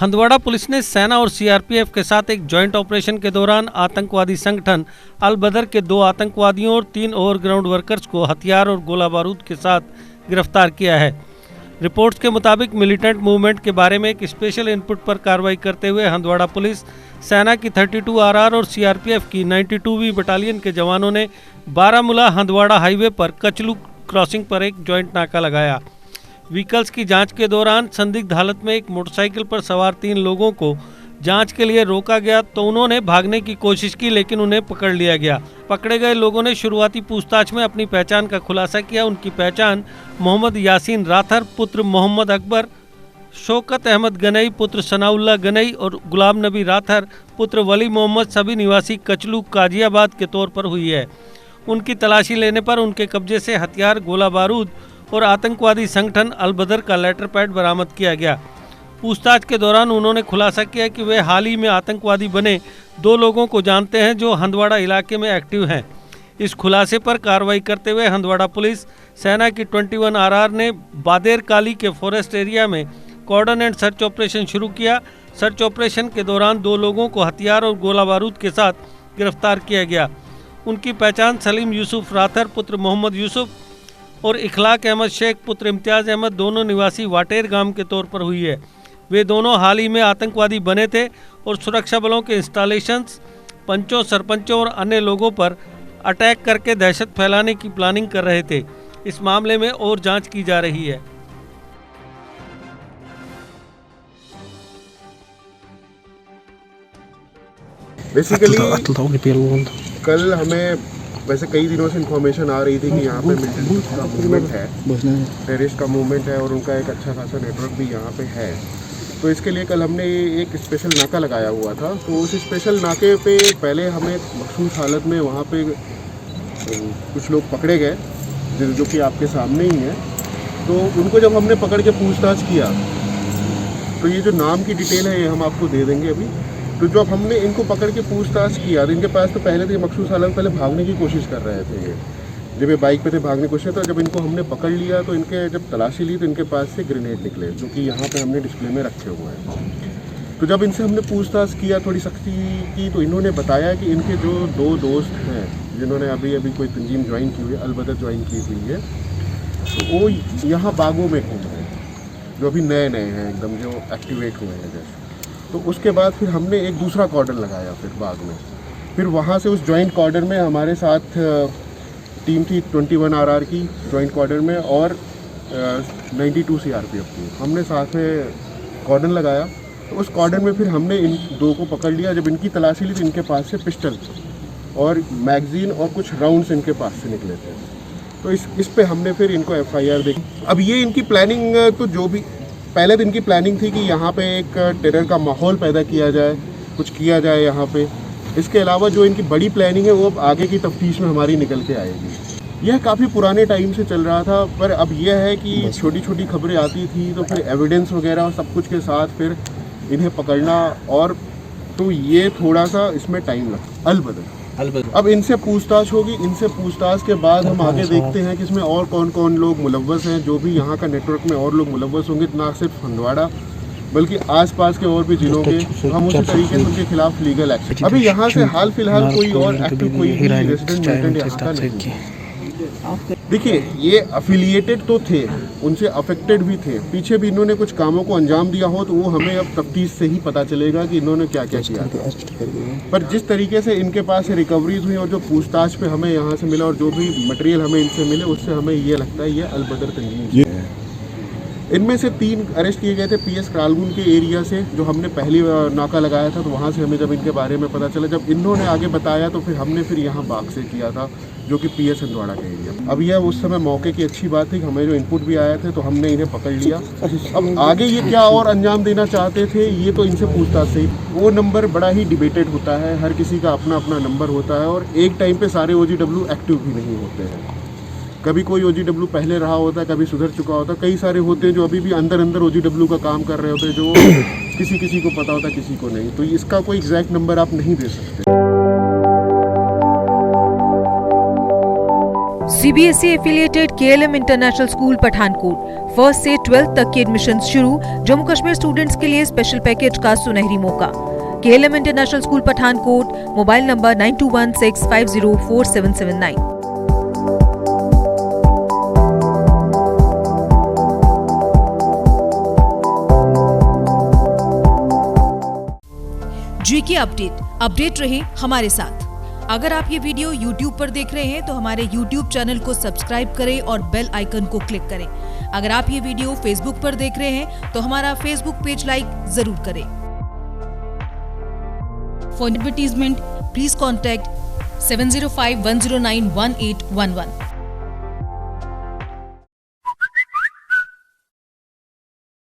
Handwara police ने सेना और सीआरपीएफ के साथ एक जॉइंट ऑपरेशन के दौरान आतंकवादी संगठन अल बदर के 2 आतंकवादियों और 3 ओवरग्राउंड वर्कर्स को हथियार और गोला बारूद के साथ गिरफ्तार किया है। रिपोर्ट्स के मुताबिक मिलिटेंट मूवमेंट के बारे में एक स्पेशल इनपुट पर कार्रवाई करते हुए हंदवाड़ा पुलिस, सेना की 32 आरआर और सीआरपीएफ की 92वीं बटालियन के जवानों ने बारामूला हंदवाड़ा हाईवे पर कचलू क्रॉसिंग पर एक जॉइंट नाका लगाया। व्हीकल्स की जांच के दौरान संदिग्ध हालत में एक मोटरसाइकिल पर सवार 3 लोगों को जांच के लिए रोका गया तो उन्होंने भागने की कोशिश की, लेकिन उन्हें पकड़ लिया गया। पकड़े गए लोगों ने शुरुआती पूछताछ में अपनी पहचान का खुलासा किया। उनकी पहचान मोहम्मद यासीन राथर पुत्र मोहम्मद अकबर, शौकत अहमद गनई पुत्र सनाउल्लाह गनई और गुलाम नबी राथर पुत्र वली मोहम्मद सभी निवासी कचलू काजियाबाद के तौर पर हुई है। उनकी तलाशी लेने पर उनके कब्जे से हथियार, गोला बारूद और आतंकवादी संगठन अल बदर का लेटर पैड बरामद किया गया। पूछताछ के दौरान उन्होंने खुलासा किया कि वे हाल ही में आतंकवादी बने 2 लोगों को जानते हैं जो हंदवाड़ा इलाके में एक्टिव हैं। इस खुलासे पर कार्रवाई करते हुए हंदवाड़ा पुलिस, सेना की 21 आरआर ने बादेर काली के फॉरेस्ट एरिया में कॉर्डन एंड सर्च ऑपरेशन शुरू किया। सर्च ऑपरेशन के दौरान 2 लोगों को हथियार और गोला बारूद के साथ गिरफ्तार किया गया। उनकी पहचान सलीम यूसुफ राथर पुत्र मोहम्मद यूसुफ और इखलाक अहमद शेख पुत्र इम्तियाज़ अहमद, दोनों निवासी वाटेर गांव के तौर पर हुई है। वे दोनों हाल ही में आतंकवादी बने थे और सुरक्षा बलों के इंस्टॉलेशंस, पंचों, सरपंचों और अन्य लोगों पर अटैक करके दहशत फैलाने की प्लानिंग कर रहे थे। इस मामले में और जांच की जा रही है। बेसिकली कल हमें वैसे कई दिनों से इन्फॉर्मेशन आ रही थी कि यहाँ पे मिलिटेंट्स का मूवमेंट है, टेररिस्ट का मूवमेंट है और उनका एक अच्छा खासा नेटवर्क भी यहाँ पे है। तो इसके लिए कल हमने एक स्पेशल नाका लगाया हुआ था। तो उस स्पेशल नाके पे पहले हमें मखसूस हालत में वहाँ पे कुछ लोग पकड़े गए जो कि आपके सामने ही हैं। तो उनको जब हमने पकड़ के पूछताछ किया तो ये जो नाम की डिटेल है ये हम आपको दे देंगे अभी। तो जब हमने इनको पकड़ के पूछताछ किया तो इनके पास तो पहले तो ये मखसूस हालत पहले भागने की कोशिश कर रहे थे। ये जब ये बाइक पे थे भागने की कोशिश, तो जब इनको हमने पकड़ लिया तो इनके जब तलाशी ली तो इनके पास से ग्रेनेड निकले जो कि यहाँ पे हमने डिस्प्ले में रखे हुए हैं। तो जब इनसे हमने पूछताछ किया, थोड़ी सख्ती की, तो इन्होंने बताया कि इनके जो 2 दोस्त हैं जिन्होंने अभी कोई तंजीम ज्वाइन की हुई है, अल बदर ज्वाइन की हुई है, तो वो यहाँ बागों में घूम रहे हैं, जो अभी नए हैं एकदम, जो एक्टिवेट हुए हैं जैसे। तो उसके बाद फिर हमने एक दूसरा कॉर्डन लगाया फिर बाग में। फिर वहाँ से उस जॉइंट कॉर्डन में हमारे साथ टीम थी 21 आरआर की जॉइंट कॉर्डन में और 92 सीआरपीएफ की। हमने साथ में कॉर्डन लगाया। तो उस कॉर्डन में फिर हमने इन 2 को पकड़ लिया। जब इनकी तलाशी ली तो इनके पास से पिस्टल और मैगजीन और कुछ राउंड्स इनके पास से निकले थे। तो इस पे हमने फिर इनको FIR दी। अब ये इनकी प्लानिंग, तो जो भी पहले दिन की प्लानिंग थी कि यहाँ पे एक टेरर का माहौल पैदा किया जाए, कुछ किया जाए यहाँ पे। इसके अलावा जो इनकी बड़ी प्लानिंग है वो अब आगे की तफ्तीश में हमारी निकल के आएगी। यह काफ़ी पुराने टाइम से चल रहा था, पर अब यह है कि छोटी छोटी खबरें आती थी तो फिर एविडेंस वगैरह और सब कुछ के साथ फिर इन्हें पकड़ना, और तो ये थोड़ा सा इसमें टाइम लगा। अल बदर अब इनसे पूछताछ होगी। इनसे पूछताछ के बाद हम आगे देखते हैं कि इसमें और कौन कौन लोग मुलव्वस हैं, जो भी यहाँ का नेटवर्क में और लोग मुलव्वस होंगे, ना सिर्फ हंदवाड़ा बल्कि आसपास के और भी जिलों के। हम उसी तरीके से उनके खिलाफ लीगल एक्शन। अभी यहाँ से हाल फिलहाल कोई और एक्टिव कोई भी रेजिडेंट मिलिटेंट यहाँ का नहीं है। देखिए, ये अफिलिएटेड तो थे, उनसे अफेक्टेड भी थे, पीछे भी इन्होंने कुछ कामों को अंजाम दिया हो तो वो हमें अब तफ्तीश से ही पता चलेगा कि इन्होंने क्या क्या किया। पर जिस तरीके से इनके पास रिकवरीज हुई और जो पूछताछ पे हमें यहाँ से मिला और जो भी मटेरियल हमें इनसे मिले, उससे हमें ये लगता है ये अल बदर तंजीम है। इनमें से 3 अरेस्ट किए गए थे PS क्रालगुन के एरिया से, जो हमने पहली नाका लगाया था। तो वहाँ से हमें जब इनके बारे में पता चला, जब इन्होंने आगे बताया तो फिर हमने फिर यहाँ बाग से किया था, जो कि PS हंदवाड़ा का एरिया। अब यह उस समय मौके की अच्छी बात थी कि हमें जो इनपुट भी आए थे तो हमने इन्हें पकड़ लिया। अब आगे ये क्या और अंजाम देना चाहते थे ये तो इनसे पूछताछ से वो नंबर बड़ा ही डिबेटेड होता है। हर किसी का अपना अपना नंबर होता है और एक टाइम पे सारे OGW एक्टिव भी नहीं होते हैं। कभी कोई OGW पहले रहा होता है, कभी सुधर चुका होता है। कई सारे होते हैं जो अभी भी अंदर OGW का काम कर रहे होते हैं, जो किसी को पता होता है, किसी को नहीं। तो इसका कोई एग्जैक्ट नंबर आप नहीं दे सकते। CBSE affiliated KLM international school Pathankot 1st से 12th तक के एडमिशन शुरू। जम्मू कश्मीर स्टूडेंट्स के लिए स्पेशल पैकेज का सुनहरी मौका। KLM international school Pathankot, mobile number 9216504779। GK update रहे हमारे साथ। अगर आप ये वीडियो YouTube पर देख रहे हैं तो हमारे YouTube चैनल को सब्सक्राइब करें और बेल आइकन को क्लिक करें। अगर आप ये वीडियो Facebook पर देख रहे हैं तो हमारा Facebook पेज लाइक जरूर करें। For advertisement please contact 7051091811।